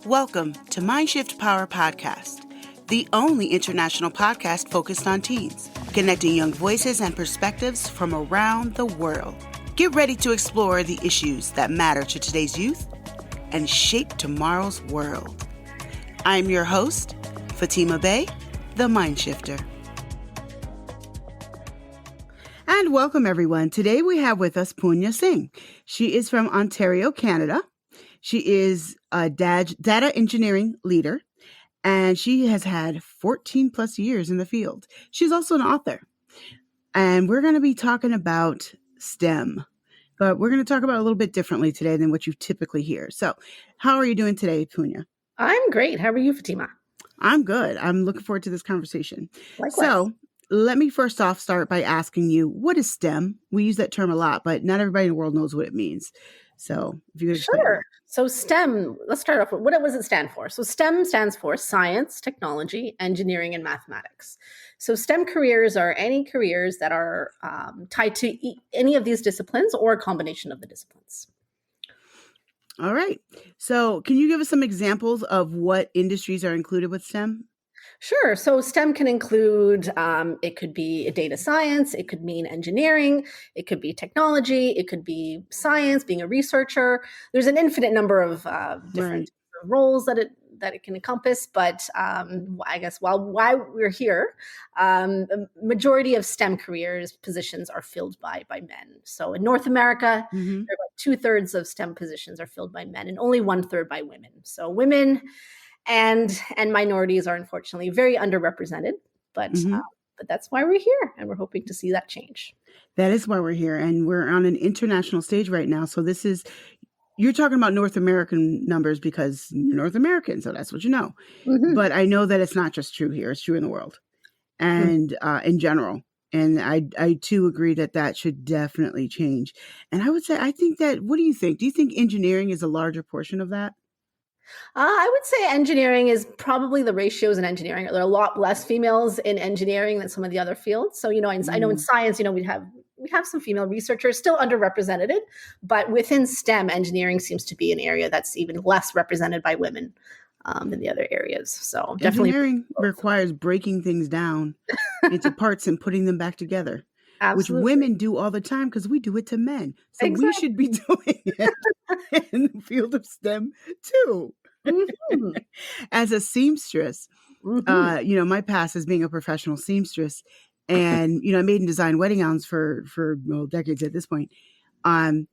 Welcome to Mindshift Power Podcast, the only international podcast focused on teens, connecting young voices and perspectives from around the world. Get ready to explore the issues that matter to today's youth and shape tomorrow's world. I'm your host, Fatima Bey, the Mindshifter. And welcome, everyone. Today we have with us Punya Singh. She is from Ontario, Canada. She is a data engineering leader, and she has had 14 plus years in the field. She's also an author. And we're going to be talking about STEM, but we're going to talk about it a little bit differently today than what you typically hear. So how are you doing today, Punya? I'm great. How are you, Fatima? I'm good. I'm looking forward to this conversation. Likewise. So let me first off start by asking you, what is STEM? We use that term a lot, but not everybody in the world knows what it means. So if you could explain. Sure. So STEM, let's start off with what does it stand for? So STEM stands for science, technology, engineering, and mathematics. So STEM careers are any careers that are tied to any of these disciplines or a combination of the disciplines. All right. So can you give us some examples of what industries are included with STEM? Sure. So STEM can include, it could be data science, it could mean engineering, it could be technology, it could be science, being a researcher. There's an infinite number of different roles that it can encompass. But I guess while we're here, the majority of STEM careers positions are filled by men. So in North America, there are about 2/3 of STEM positions are filled by men and only 1/3 by women. So women and minorities are unfortunately very underrepresented, but that's why we're here, and we're hoping to see that change. That is why we're here, and we're on an international stage right now. So you're talking about North American numbers because you're North American, so that's what you know. But I know that it's not just true here; it's true in the world and in general. And I too agree that should definitely change. And I would say, I think that. What do you think? Do you think engineering is a larger portion of that? I would say engineering is probably the ratios in engineering. There are a lot less females in engineering than some of the other fields. So, I know in science, we have some female researchers still underrepresented, but within STEM, engineering seems to be an area that's even less represented by women than the other areas. So definitely engineering requires breaking things down into parts and putting them back together. Absolutely. Which women do all the time because we do it to men. So we should be doing it in the field of STEM too. As a seamstress, my past as being a professional seamstress, and I made and designed wedding gowns for decades at this point. And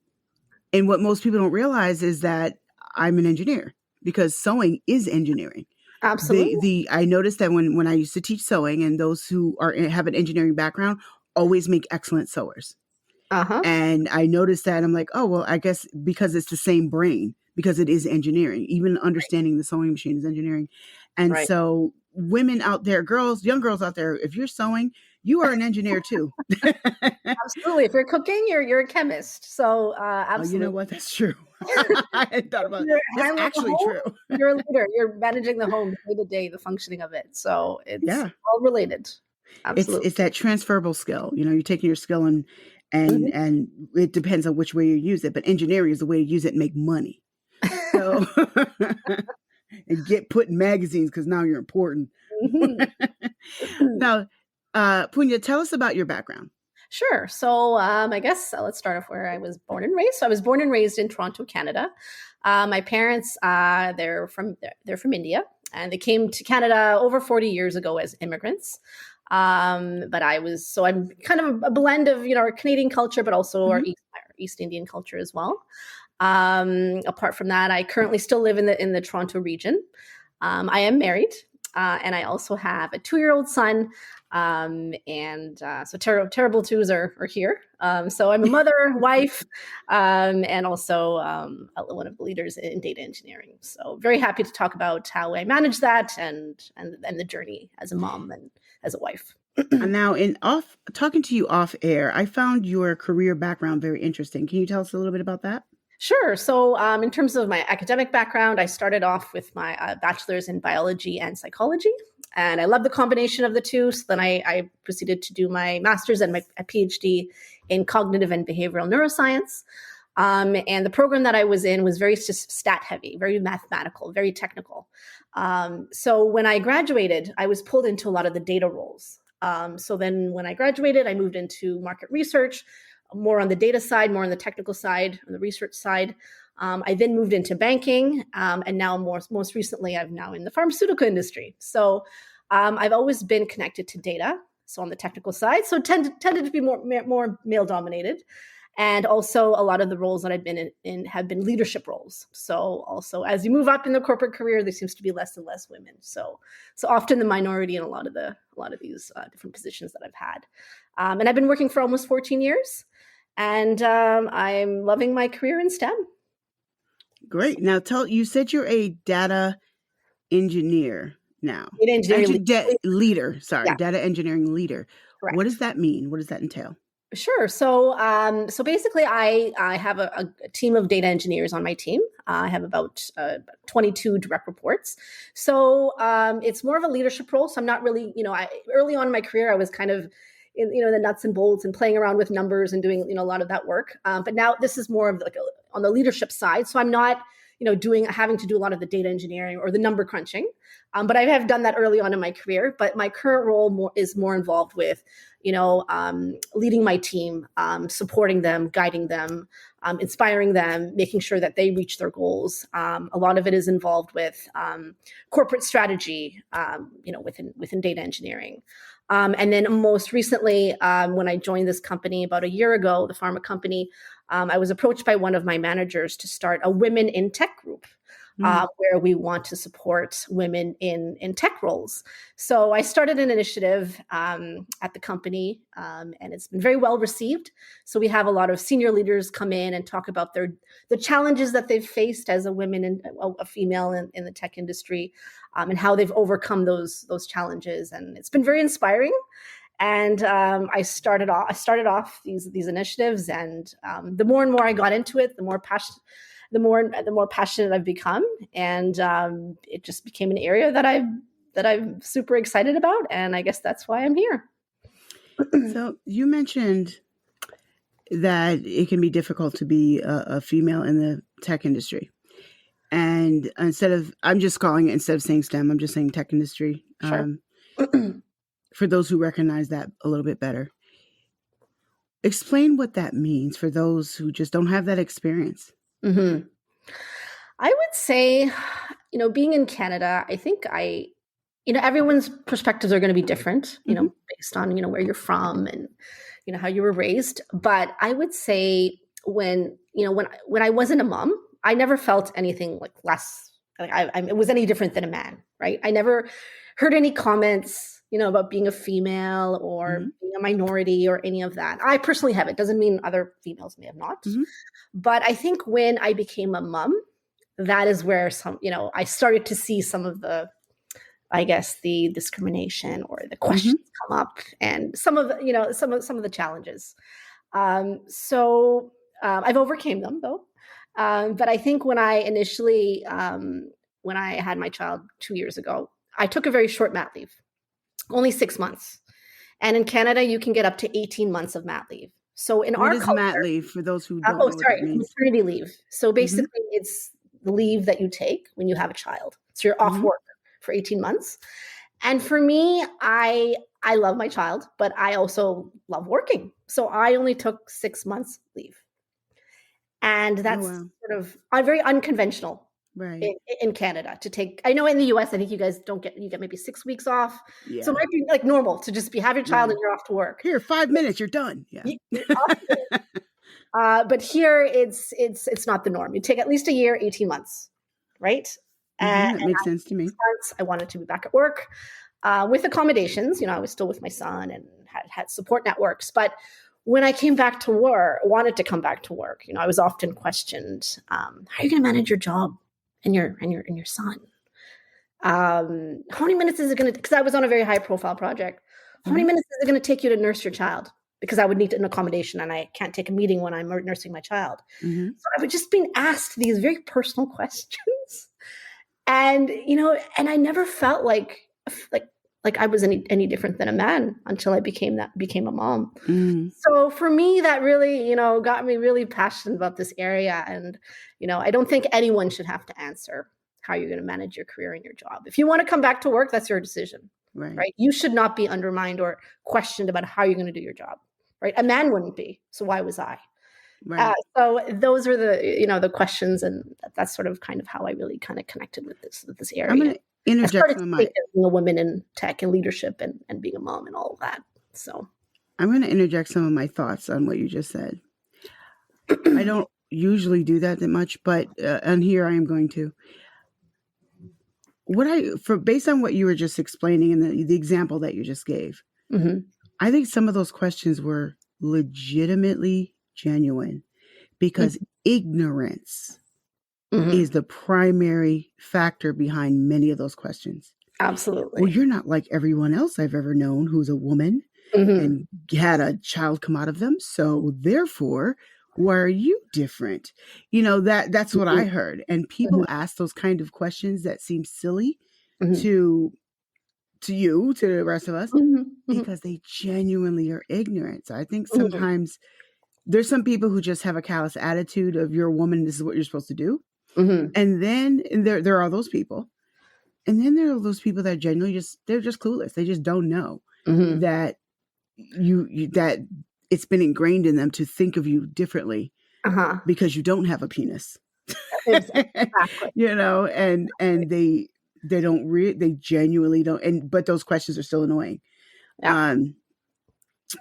what most people don't realize is that I'm an engineer because sewing is engineering. Absolutely. I noticed that when I used to teach sewing, and those who have an engineering background always make excellent sewers. And I noticed that, and I'm like, oh, well, I guess because it's the same brain, because it is engineering, even understanding the sewing machine is engineering. And so women out there, young girls out there, if you're sewing, you are an engineer too. Absolutely. If you're cooking, you're a chemist. So absolutely. You know what? That's true. I hadn't thought about it. That's actually true. You're a leader. You're managing the home day to day, the functioning of it. So it's all related. Absolutely. It's that transferable skill. You're taking your skill and it depends on which way you use it. But engineering is the way to use it and make money. So and put in magazines because now you're important. Now, Punya, tell us about your background. Sure. So I guess let's start off where I was born and raised. So I was born and raised in Toronto, Canada. My parents, they're from India, and they came to Canada over 40 years ago as immigrants. But I'm kind of a blend of, our Canadian culture, but also our East Indian culture as well. Apart from that, I currently still live in the Toronto region. I am married, and I also have a 2-year-old son. So terrible twos are here. So I'm a mother, wife, and also one of the leaders in data engineering. So very happy to talk about how I manage that and the journey as a mom and as a wife. Now, talking to you off air, I found your career background very interesting. Can you tell us a little bit about that? Sure. So in terms of my academic background, I started off with my bachelor's in biology and psychology. And I love the combination of the two. So then I proceeded to do my master's and my PhD in cognitive and behavioral neuroscience. And the program that I was in was very stat heavy, very mathematical, very technical. So when I graduated, I was pulled into a lot of the data roles. So then when I graduated, I moved into market research, more on the data side, more on the technical side, on the research side. I then moved into banking, and now most recently, I'm now in the pharmaceutical industry. So I've always been connected to data, so on the technical side, so tended to be more male dominated. And also a lot of the roles that I've been in have been leadership roles. So also as you move up in the corporate career, there seems to be less and less women. So often the minority in a lot of these different positions that I've had. And I've been working for almost 14 years, and I'm loving my career in STEM. Great. Now you said you're a data engineer now. Data engineering leader. Sorry, yeah. Data engineering leader. Correct. What does that mean? What does that entail? Sure. So basically, I have a team of data engineers on my team. I have about 22 direct reports. So it's more of a leadership role. So I'm not really, early on in my career, I was kind of in, the nuts and bolts and playing around with numbers and doing, a lot of that work. But now this is more of like on the leadership side. So I'm not, having to do a lot of the data engineering or the number crunching. But I have done that early on in my career. But my current role is more involved with, leading my team, supporting them, guiding them, inspiring them, making sure that they reach their goals. A lot of it is involved with corporate strategy, within data engineering. And then most recently, when I joined this company about a year ago, the pharma company, I was approached by one of my managers to start a women in tech group. Where we want to support women in tech roles. So I started an initiative at the company, and it's been very well received. So we have a lot of senior leaders come in and talk about the challenges that they've faced as a woman and a female in the tech industry, and how they've overcome those challenges. And it's been very inspiring. And I started off these initiatives, and the more and more I got into it, the more passionate I've become, and it just became an area that I'm super excited about, and I guess that's why I'm here. So you mentioned that it can be difficult to be a female in the tech industry, and instead of saying STEM, I'm just saying tech industry. Sure. For those who recognize that a little bit better, explain what that means for those who just don't have that experience. Mm-hmm. I would say, being in Canada, I think everyone's perspectives are going to be different, based on, where you're from and, how you were raised. But I would say when I wasn't a mom, I never felt anything like less, it was any different than a man, right? I never heard any comments, about being a female or being a minority or any of that. I personally have. It doesn't mean other females may have not. Mm-hmm. But I think when I became a mom, that is where I started to see some of the discrimination or the questions come up, and some of the challenges. So I've overcame them though. But I think when I initially, when I had my child 2 years ago, I took a very short mat leave. Only 6 months. And in Canada, you can get up to 18 months of mat leave. So in our culture, mat leave for those who don't know what that means? Maternity leave. So basically it's the leave that you take when you have a child. So you're off work for 18 months. And for me, I love my child, but I also love working. So I only took 6 months leave. And that's sort of very unconventional. Right. In Canada to take. I know in the US, I think you guys you get maybe 6 weeks off. Yeah. So it might be like normal to just have your child and you're off to work. Here, 5 minutes, you're done. Yeah. But here it's not the norm. You take at least a year, 18 months, right? That makes sense to me. I wanted to be back at work with accommodations. I was still with my son and had support networks. But when I wanted to come back to work, I was often questioned, how are you going to manage your job? And your son. How many minutes is it going to? Because I was on a very high profile project. How many minutes is it going to take you to nurse your child? Because I would need an accommodation, and I can't take a meeting when I'm nursing my child. So I was just being asked these very personal questions, and and I never felt like like I was any different than a man until I became a mom. Mm. So for me, that really, got me really passionate about this area. And, I don't think anyone should have to answer how you're going to manage your career and your job. If you want to come back to work, that's your decision, right? You should not be undermined or questioned about how you're going to do your job, right? A man wouldn't be. So why was I? Right. So those are the questions, and that's sort of kind of how I really kind of connected with this area. I'm going to interject being a woman in tech and leadership and being a mom and all of that. So I'm going to interject some of my thoughts on what you just said. I don't usually do that much, but and here I am going to. Based on what you were just explaining and the example that you just gave, I think some of those questions were legitimately genuine because ignorance is the primary factor behind many of those questions. Absolutely. Well, you're not like everyone else I've ever known who's a woman and had a child come out of them. So therefore, why are you different? That's what I heard. And people ask those kind of questions that seem silly to you, to the rest of us, because they genuinely are ignorant. So I think sometimes there's some people who just have a callous attitude of you're a woman, this is what you're supposed to do. And then there are those people. And then there are those people that genuinely they're just clueless. They just don't know that that it's been ingrained in them to think of you differently because you don't have a penis. Exactly. And they they genuinely don't. But those questions are still annoying. Yeah.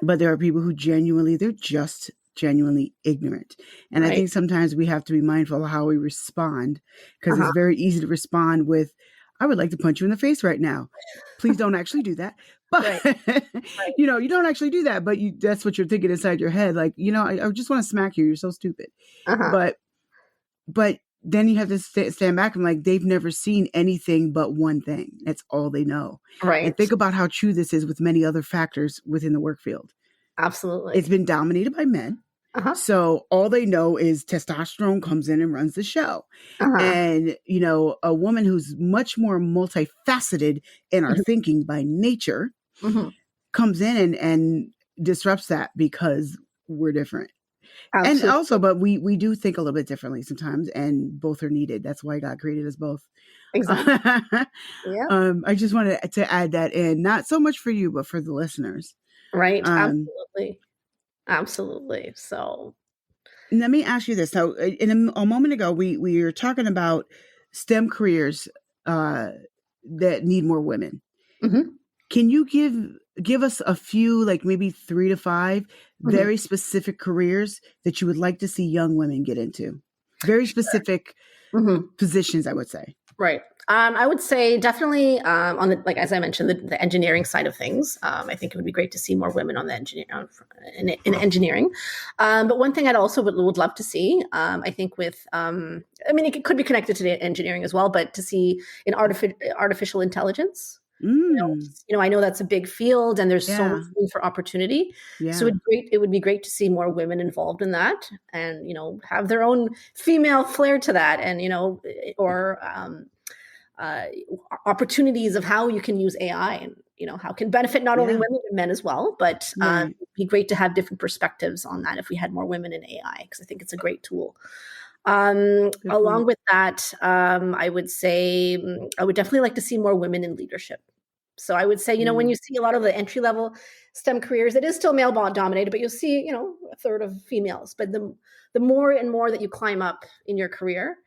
But there are people who they're just genuinely ignorant. And I think sometimes we have to be mindful of how we respond, because it's very easy to respond with, I would like to punch you in the face right now. Please don't actually do that. But, you don't actually do that, but that's what you're thinking inside your head. Like, I just want to smack you. You're so stupid. But then you have to stand back and like, they've never seen anything but one thing. That's all they know. Right. And think about how true this is with many other factors within the work field. Absolutely. It's been dominated by men. So all they know is testosterone comes in and runs the show. And, a woman who's much more multifaceted in our thinking by nature comes in and disrupts that because we're different. Absolutely. And also, but we do think a little bit differently sometimes, and both are needed. That's why God created us both. Exactly. I just wanted to add that in, not so much for you, but for the listeners. Right. Absolutely. So let me ask you this. So a moment ago, we were talking about STEM careers that need more women. Can you give us a few, like maybe 3 to 5 very specific careers that you would like to see young women get into? Very specific positions, I would say. Right. I would say definitely on the, like, as I mentioned, the engineering side of things. I think it would be great to see more women on the in engineering. But one thing I'd also would love to see, I think with, it could be connected to the engineering as well, but to see in artificial intelligence. I know that's a big field and there's so much room for opportunity. So it would be great to see more women involved in that and, have their own female flair to that and, or opportunities of how you can use AI and, how it can benefit not only women but men as well. But it'd be great to have different perspectives on that if we had more women in AI, because I think it's a great tool. Along with that, I would say I would definitely like to see more women in leadership. So I would say, when you see a lot of the entry level STEM careers, it is still male dominated, but you'll see, a third of females. But the more and more that you climb up in your career,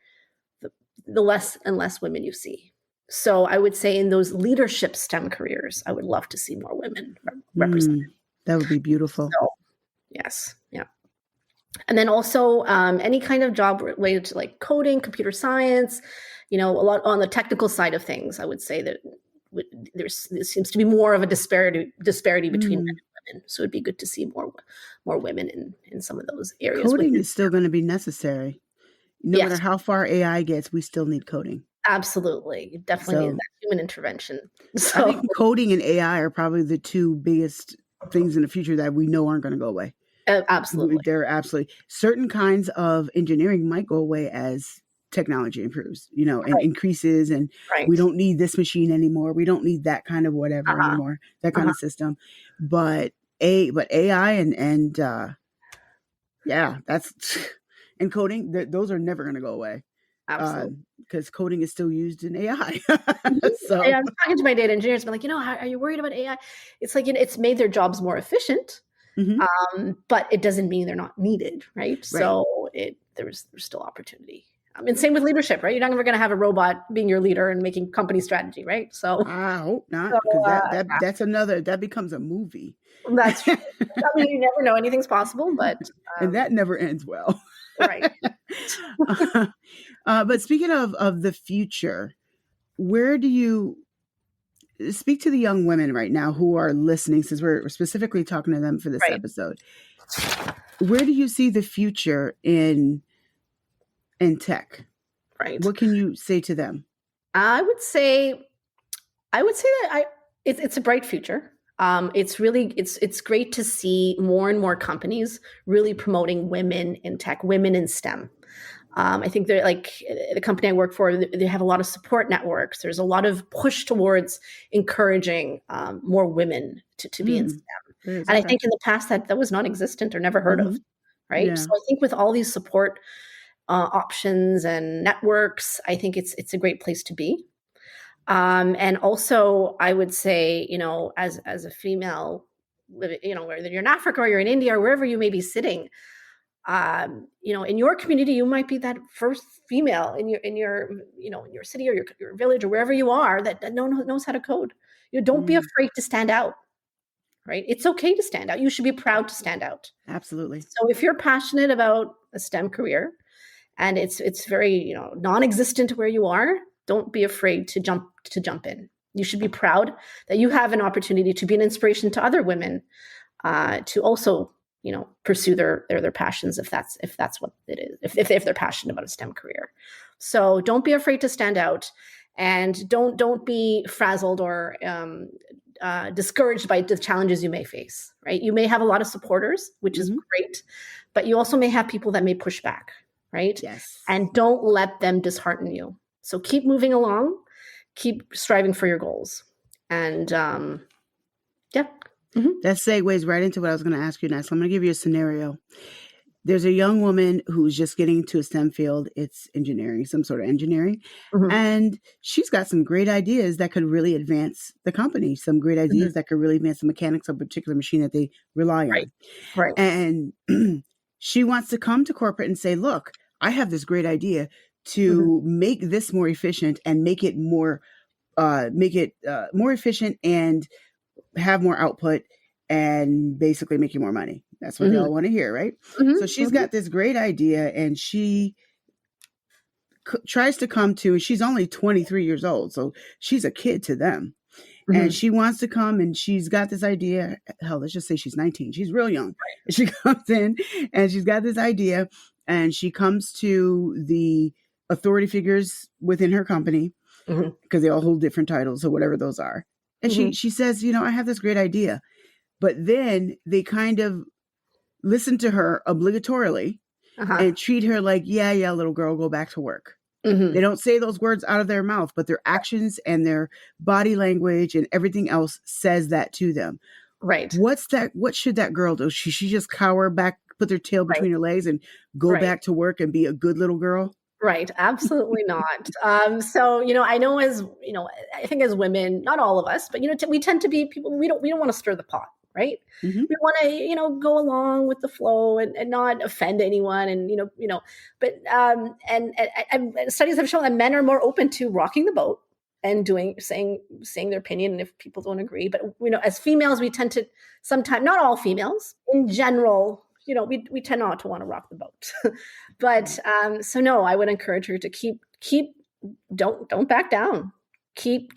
the less and less women you see. So I would say in those leadership STEM careers, I would love to see more women represented. That would be beautiful. So, yes. Yeah. And then also any kind of job related to like coding, computer science, a lot on the technical side of things. I would say that there seems to be more of a disparity between men and women. So it'd be good to see more women in some of those areas. Coding is still going to be necessary. No matter how far AI gets, we still need coding. Absolutely. You definitely need that human intervention. So I think coding and AI are probably the two biggest things in the future that we know aren't going to go away. Absolutely. They're absolutely. Certain kinds of engineering might go away as technology improves, and Right. increases, and Right. we don't need this machine anymore. We don't need that kind of whatever Uh-huh. anymore, that kind Uh-huh. of system. But AI and yeah, that's and coding, those are never going to go away. Absolutely. Because coding is still used in AI. Mhm. So, I was talking to my data engineers, I'm like, are you worried about AI? It's like, it's made their jobs more efficient, mhm, but it doesn't mean they're not needed, right? right. So there's still opportunity. I mean, same with leadership, right? You're not ever going to have a robot being your leader and making company strategy, right? So, I hope so not, because yeah, that becomes a movie. that's true. I mean, you never know, anything's possible, but And that never ends well. right. But speaking of the future, where do you speak to the young women right now who are listening, since we're specifically talking to them for this Right. episode? Where do you see the future in tech? Right. What can you say to them? I would say that it's a bright future. It's great to see more and more companies really promoting women in tech, women in STEM. I think they're like the company I work for, they have a lot of support networks. There's a lot of push towards encouraging more women to be in Mm, STEM. there's And I okay. think in the past that was non-existent or never heard of, Hmm. right? Yeah. So I think with all these support options and networks, I think it's a great place to be. And also, I would say, as a female, whether you're in Africa or you're in India or wherever you may be sitting, in your community, you might be that first female in your city or your village or wherever you are that knows how to code. Don't be Mm, afraid to stand out, right? It's okay to stand out. You should be proud to stand out. absolutely. So if you're passionate about a STEM career and it's very, non-existent where you are, don't be afraid to jump in. You should be proud that you have an opportunity to be an inspiration to other women to also pursue their passions if that's what it is, if they're passionate about a STEM career. So don't be afraid to stand out, and don't be frazzled or discouraged by the challenges you may face. Right, you may have a lot of supporters, which is Hmm. great, but you also may have people that may push back. Right, Yes. and don't let them dishearten you. So keep moving along, keep striving for your goals, and yeah. Mm-hmm. That segues right into what I was going to ask you next. I'm going to give you a scenario. There's a young woman who's just getting into a STEM field. It's engineering, some sort of engineering. Mm-hmm. And she's got some great ideas that could really advance the company, some great Mm-hmm. ideas that could really advance the mechanics of a particular machine that they rely Right. on. Right. And she wants to come to corporate and say, look, I have this great idea Mm-hmm. to make this more efficient and make it more efficient and have more output and basically making more money. That's what they Mm-hmm. all want to hear, right? So Mm-hmm. she's Mm-hmm. got this great idea, and she tries to come to, and she's only 23 years old, so she's a kid to them. And Mm-hmm. she wants to come, and she's got this idea. Hell, let's just say she's 19. She's real young. And she comes in, and she's got this idea, and she comes to the authority figures within her company, Mm-hmm. because they all hold different titles or whatever those are. And Mm-hmm. she says, I have this great idea. But then they kind of listen to her obligatorily Uh-huh. and treat her like, yeah, little girl, go back to work. They Mm-hmm. don't say those words out of their mouth, but their actions and their body language and everything else says that to them. Right. What should that girl do? She just cower back, put their tail between her legs and go Right. back to work and be a good little girl? Right. Absolutely not. So, I know I think as women, not all of us, but, we tend to be people, we don't want to stir the pot, right? Mm-hmm. We want to, go along with the flow and not offend anyone. And, but, and studies have shown that men are more open to rocking the boat and saying their opinion. And if people don't agree, but, as females, we tend to sometimes, not all females in general, we tend not to want to rock the boat. But so no, I would encourage her to keep don't back down. Keep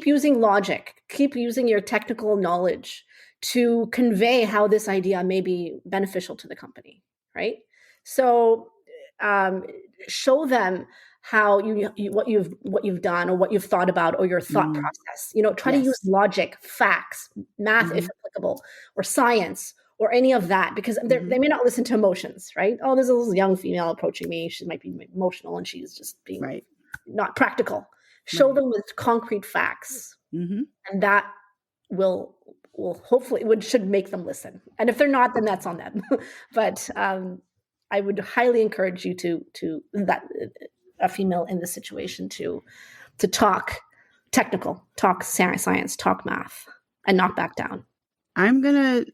using logic. Keep using your technical knowledge to convey how this idea may be beneficial to the company, right? So show them how what you've done or what you've thought about or your thought process. Try to use logic, facts, math if applicable, or science, or any of that, because they may not listen to emotions, right? Oh, there's a little young female approaching me. She might be emotional and she's just being not practical. Show them with concrete facts, and that will hopefully should make them listen. And if they're not, then that's on them. But I would highly encourage you to that a female in this situation to talk technical, talk science, talk math, and not back down. I'm gonna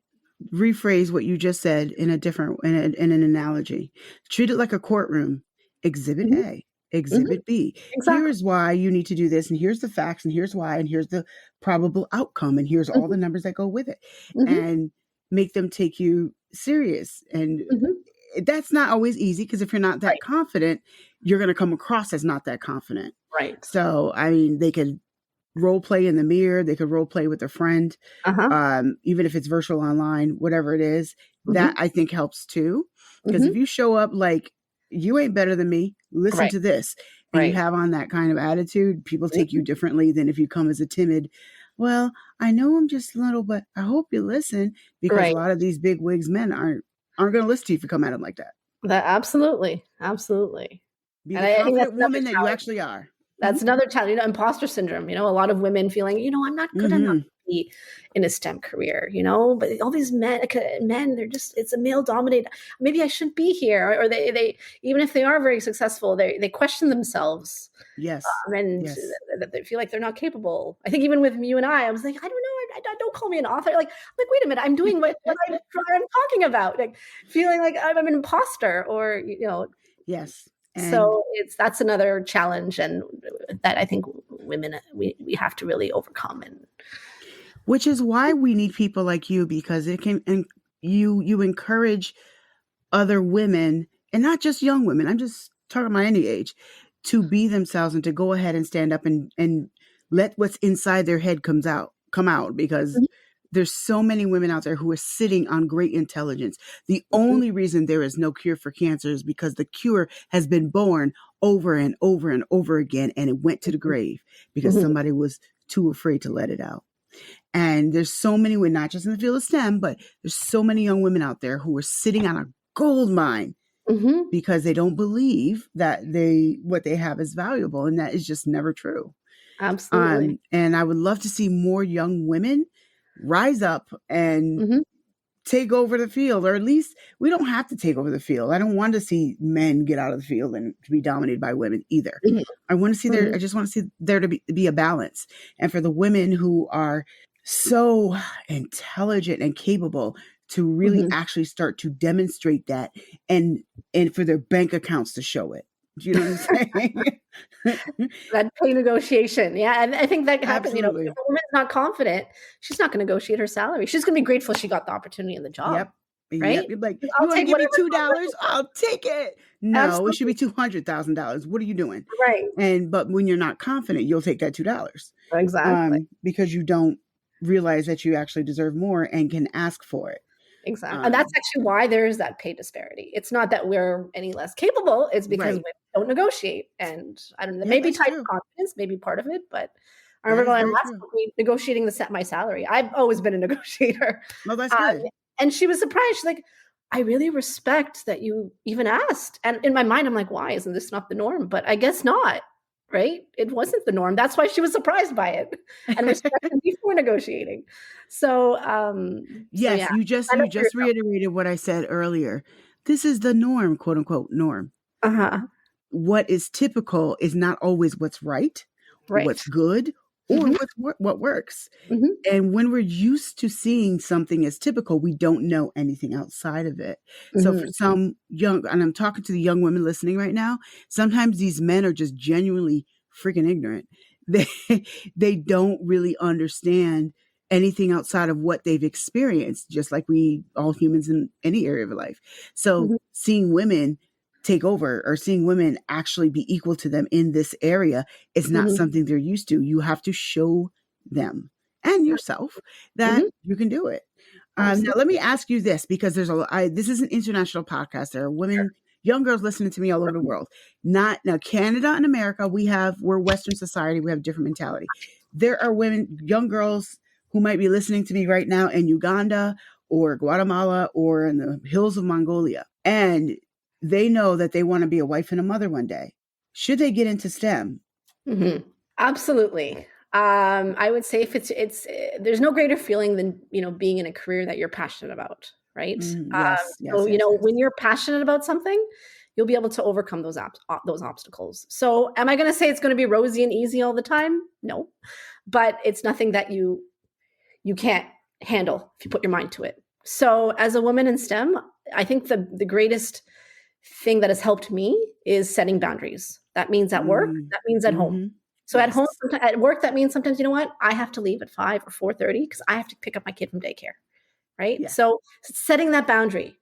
rephrase what you just said in an analogy. Treat it like a courtroom. Exhibit A, Exhibit B. Exactly. Here's why you need to do this, and here's the facts, and here's why, and here's the probable outcome, and here's all the numbers that go with it, and make them take you serious. And that's not always easy, because if you're not that confident, you're going to come across as not that confident. Right. So, I mean, they could role play in the mirror. They could role play with a friend, even if it's virtual online, whatever it is. That I think helps too. Because if you show up like, you ain't better than me, listen to this, and you have on that kind of attitude, people take you differently than if you come as a timid, well, I know I'm just little, but I hope you listen, because a lot of these big wigs men aren't going to listen to you if you come at them like that. Absolutely. Be the confident woman that you actually are. That's another challenge, imposter syndrome. A lot of women feeling, I'm not good enough to be in a STEM career, but all these men, they're just, it's a male dominated. Maybe I shouldn't be here. Or they even if they are very successful, they question themselves. Yes. And they feel like they're not capable. I think even with you and I was like, I don't know. Don't call me an author. Like, wait a minute, I'm doing what I'm talking about. Like feeling like I'm an imposter, or, Yes. And so that's another challenge, and that I think women we have to really overcome. And which is why we need people like you, because it can, and you encourage other women, and not just young women, I'm just talking about any age, to be themselves and to go ahead and stand up and let what's inside their head come out, because there's so many women out there who are sitting on great intelligence. The only reason there is no cure for cancer is because the cure has been born over and over and over again, and it went to the grave because somebody was too afraid to let it out. And there's so many women, not just in the field of STEM, but there's so many young women out there who are sitting on a gold mine because they don't believe that what they have is valuable, and that is just never true. Absolutely. And I would love to see more young women rise up and take over the field, or at least we don't have to take over the field. I don't want to see men get out of the field and to be dominated by women either. I want to see I just want to see there to be a balance. And for the women who are so intelligent and capable to really actually start to demonstrate that, and for their bank accounts to show it. Do you know what I'm saying? That pay negotiation. Yeah. And I think that happens. If a woman's not confident, she's not going to negotiate her salary. She's going to be grateful she got the opportunity in the job. Yep. Right? Yep. You're like, you want to give me $2? I'll take it. No, absolutely. It should be $200,000. What are you doing? Right. But when you're not confident, you'll take that $2. Exactly. Because you don't realize that you actually deserve more and can ask for it. Exactly. And that's actually why there is that pay disparity. It's not that we're any less capable. It's because women don't negotiate. And I don't know, maybe type of confidence, maybe part of it, but I remember last week negotiating my salary. I've always been a negotiator. Well, that's good. And she was surprised. She's like, I really respect that you even asked. And in my mind, I'm like, why isn't this not the norm? But I guess not. Right? It wasn't the norm. That's why she was surprised by it and respected me for negotiating. So, yes, you just reiterated what I said earlier. This is the norm, quote unquote norm. What is typical is not always what's right. What's good, or what works. And when we're used to seeing something as typical, we don't know anything outside of it. So for some young, and I'm talking to the young women listening right now, sometimes these men are just genuinely freaking ignorant. They don't really understand anything outside of what they've experienced, just like we all humans in any area of life. So seeing women take over, or seeing women actually be equal to them in this area, is not something they're used to. You have to show them and yourself that you can do it. Now, let me ask you this, because this is an international podcast. There are women, young girls listening to me all over the world. Now, Canada and America, we're Western society. We have a different mentality. There are women, young girls who might be listening to me right now in Uganda or Guatemala or in the hills of Mongolia, and they know that they want to be a wife and a mother one day. Should they get into STEM? Mm-hmm. Absolutely. I would say if it's there's no greater feeling than, being in a career that you're passionate about, right? Yes, yes, So, yes, yes. when you're passionate about something, you'll be able to overcome those obstacles. So am I going to say it's going to be rosy and easy all the time? No, but it's nothing that you can't handle if you put your mind to it. So as a woman in STEM, I think the greatest thing that has helped me is setting boundaries. That means at work, that means at home. Mm-hmm. So at Yes. home, at work, that means sometimes, I have to leave at 5 or 4:30 because I have to pick up my kid from daycare, right? Yeah. So setting that boundary.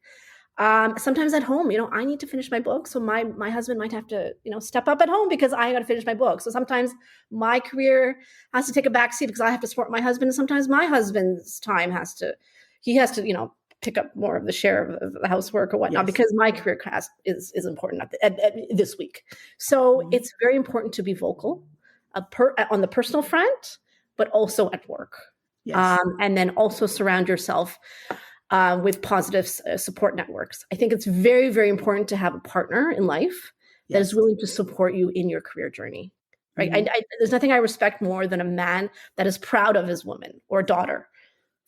Sometimes at home, I need to finish my book. So my husband might have to, step up at home because I got to finish my book. So sometimes my career has to take a backseat because I have to support my husband. And sometimes my husband's time he has to, pick up more of the share of the housework or whatnot, Yes. because my career is important at this week. So it's very important to be vocal on the personal front, but also at work. Yes. And then also surround yourself with positive support networks. I think it's very, very important to have a partner in life that is willing to support you in your career journey. Right? There's nothing I respect more than a man that is proud of his woman or daughter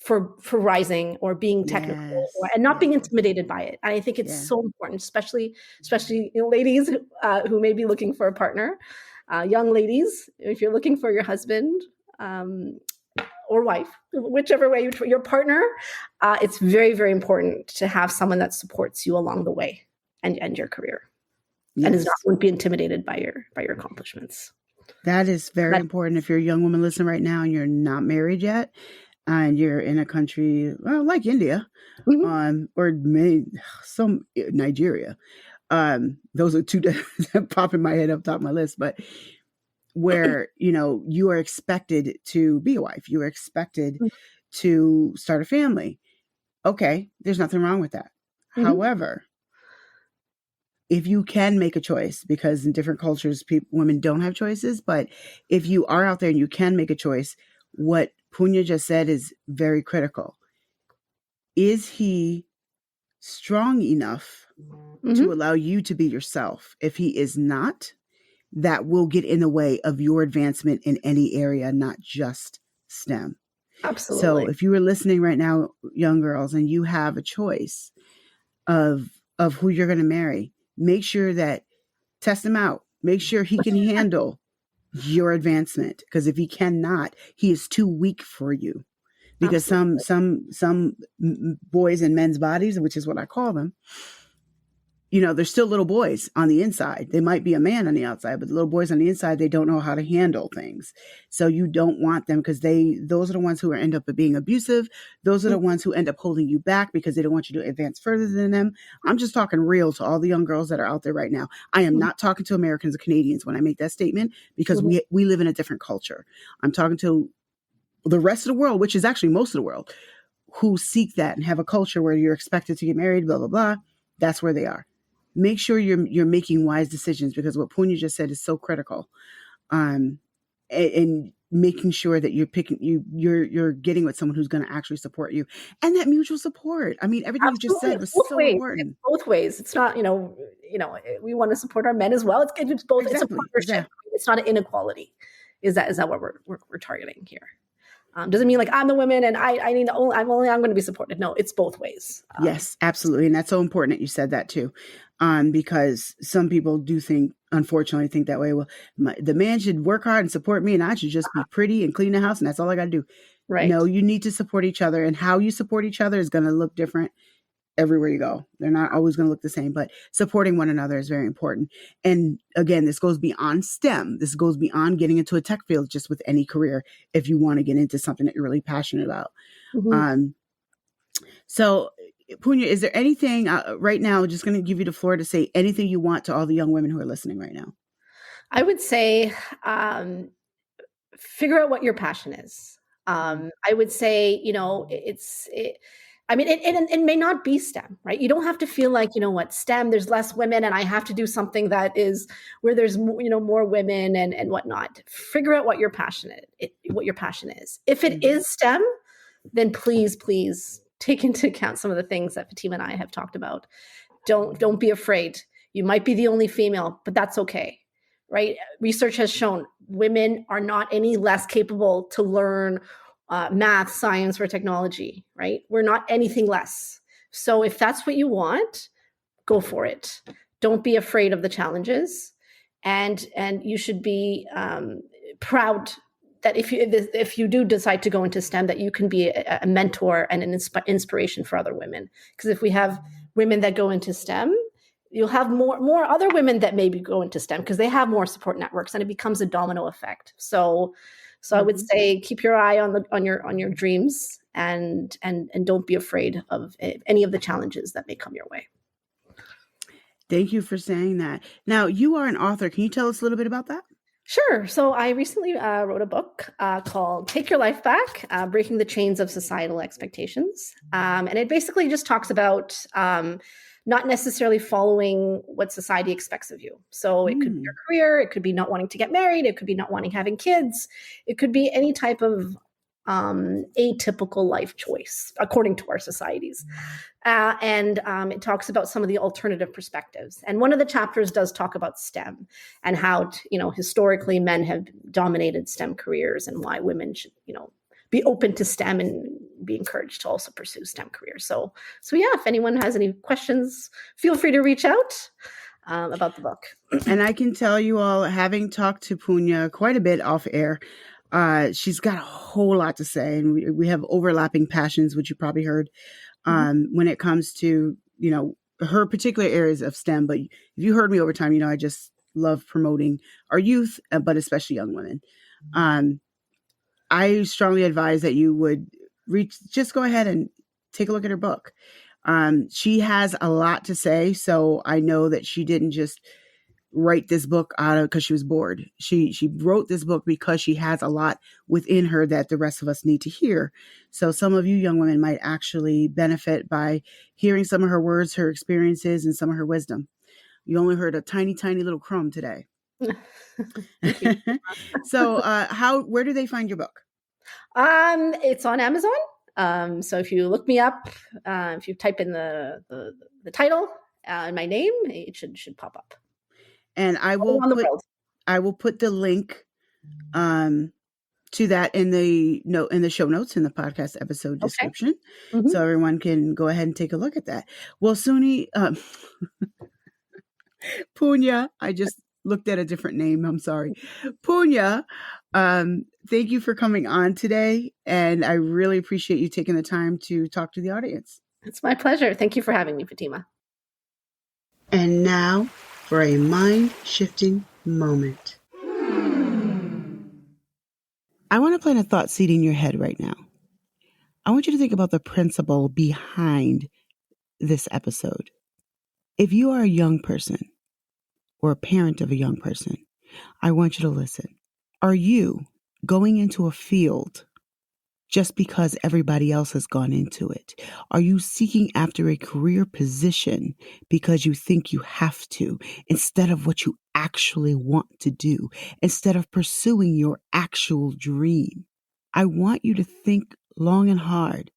for rising or being technical and not being intimidated by it. And I think it's so important, especially ladies who may be looking for a partner. Young ladies, if you're looking for your husband or wife, whichever way your partner, it's very, very important to have someone that supports you along the way and your career, and won't be intimidated by your accomplishments. That is very important. If you're a young woman listening right now and you're not married yet, and you're in a country like India, or some Nigeria, those are two that pop in my head up top of my list, but where you are expected to be a wife, you are expected to start a family. Okay, there's nothing wrong with that. However, if you can make a choice, because in different cultures, women don't have choices, but if you are out there and you can make a choice, what Punya just said is very critical. Is he strong enough to allow you to be yourself? If he is not, that will get in the way of your advancement in any area, not just STEM. Absolutely. So if you are listening right now, young girls, and you have a choice of who you're going to marry, make sure that test him out. Make sure he can handle your advancement, because if he cannot, he is too weak for you. Because some boys in men's bodies, which is what I call them, they're still little boys on the inside. They might be a man on the outside, but the little boys on the inside, they don't know how to handle things. So you don't want them, because those are the ones who end up being abusive. Those are the ones who end up holding you back because they don't want you to advance further than them. I'm just talking real to all the young girls that are out there right now. I am not talking to Americans or Canadians when I make that statement, because we live in a different culture. I'm talking to the rest of the world, which is actually most of the world, who seek that and have a culture where you're expected to get married, blah, blah, blah. That's where they are. Make sure you're making wise decisions, because what Punya just said is so critical. And making sure that you're getting with someone who's going to actually support you, and that mutual support. I mean, everything you just said was so important. It's both ways. It's not, we want to support our men as well. It's both. Exactly. It's a partnership. Exactly. It's not an inequality. Is that what we're targeting here? Doesn't mean like I'm the woman and I need I'm going to be supported. No, it's both ways. Yes, absolutely. And that's so important that you said that too. Because some people unfortunately think that way. Well, the man should work hard and support me, and I should just be pretty and clean the house, and that's all I got to do. Right. No, you need to support each other, and how you support each other is going to look different everywhere you go. They're not always going to look the same, but supporting one another is very important. And again, this goes beyond STEM. This goes beyond getting into a tech field, just with any career, if you want to get into something that you're really passionate about. So Punya, is there anything right now, just going to give you the floor to say anything you want to all the young women who are listening right now? I would say, figure out what your passion is. I would say, it may not be STEM, right? You don't have to feel like, STEM, there's less women and I have to do something that is where there's, more women and whatnot. Figure out what your passion is. If it is STEM, then please take into account some of the things that Fatima and I have talked about. Don't be afraid. You might be the only female, but that's okay, right? Research has shown women are not any less capable to learn math, science, or technology, right? We're not anything less. So if that's what you want, go for it. Don't be afraid of the challenges, and you should be proud that if you do decide to go into STEM, that you can be a mentor and an inspiration for other women. Because if we have women that go into STEM, you'll have more other women that maybe go into STEM because they have more support networks, and it becomes a domino effect. So I would say keep your eye on your dreams, and don't be afraid of any of the challenges that may come your way. Thank you for saying that. Now, you are an author. Can you tell us a little bit about that? Sure. So I recently wrote a book called Take Your Life Back, Breaking the Chains of Societal Expectations. And it basically just talks about not necessarily following what society expects of you. So it could be your career, it could be not wanting to get married, it could be not wanting having kids, it could be any type of atypical life choice according to our societies. And it talks about some of the alternative perspectives. And one of the chapters does talk about STEM and how, historically men have dominated STEM careers, and why women should, be open to STEM and be encouraged to also pursue STEM careers. So yeah, if anyone has any questions, feel free to reach out about the book. And I can tell you all, having talked to Punya quite a bit off air, she's got a whole lot to say, and we have overlapping passions, which you probably heard, when it comes to, her particular areas of STEM. But if you heard me over time, I just love promoting our youth, but especially young women. I strongly advise that you would just go ahead and take a look at her book. She has a lot to say, so I know that she didn't just write this book because she was bored. She wrote this book because she has a lot within her that the rest of us need to hear. So some of you young women might actually benefit by hearing some of her words, her experiences, and some of her wisdom. You only heard a tiny, tiny little crumb today. So where do they find your book? It's on Amazon. So if you look me up, if you type in the title and my name, it should pop up. And I will put the link to that in the show notes in the podcast episode description. Okay. So everyone can go ahead and take a look at that. Well, Suni, Punya, I just looked at a different name. I'm sorry. Punya, thank you for coming on today. And I really appreciate you taking the time to talk to the audience. It's my pleasure. Thank you for having me, Fatima. And now for a mind-shifting moment. I want to plant a thought seed in your head right now. I want you to think about the principle behind this episode. If you are a young person or a parent of a young person, I want you to listen. Are you going into a field just because everybody else has gone into it? Are you seeking after a career position because you think you have to, instead of what you actually want to do, instead of pursuing your actual dream? I want you to think long and hard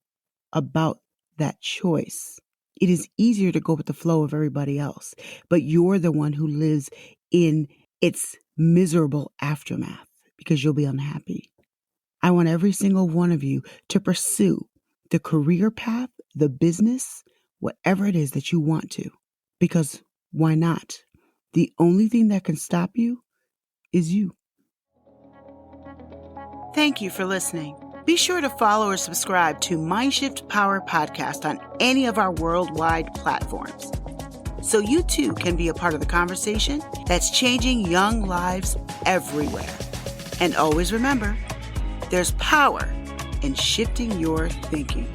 about that choice. It is easier to go with the flow of everybody else, but you're the one who lives in its miserable aftermath because you'll be unhappy. I want every single one of you to pursue the career path, the business, whatever it is that you want to, because why not? The only thing that can stop you is you. Thank you for listening. Be sure to follow or subscribe to Mindshift Power Podcast on any of our worldwide platforms, so you too can be a part of the conversation that's changing young lives everywhere. And always remember, there's power in shifting your thinking.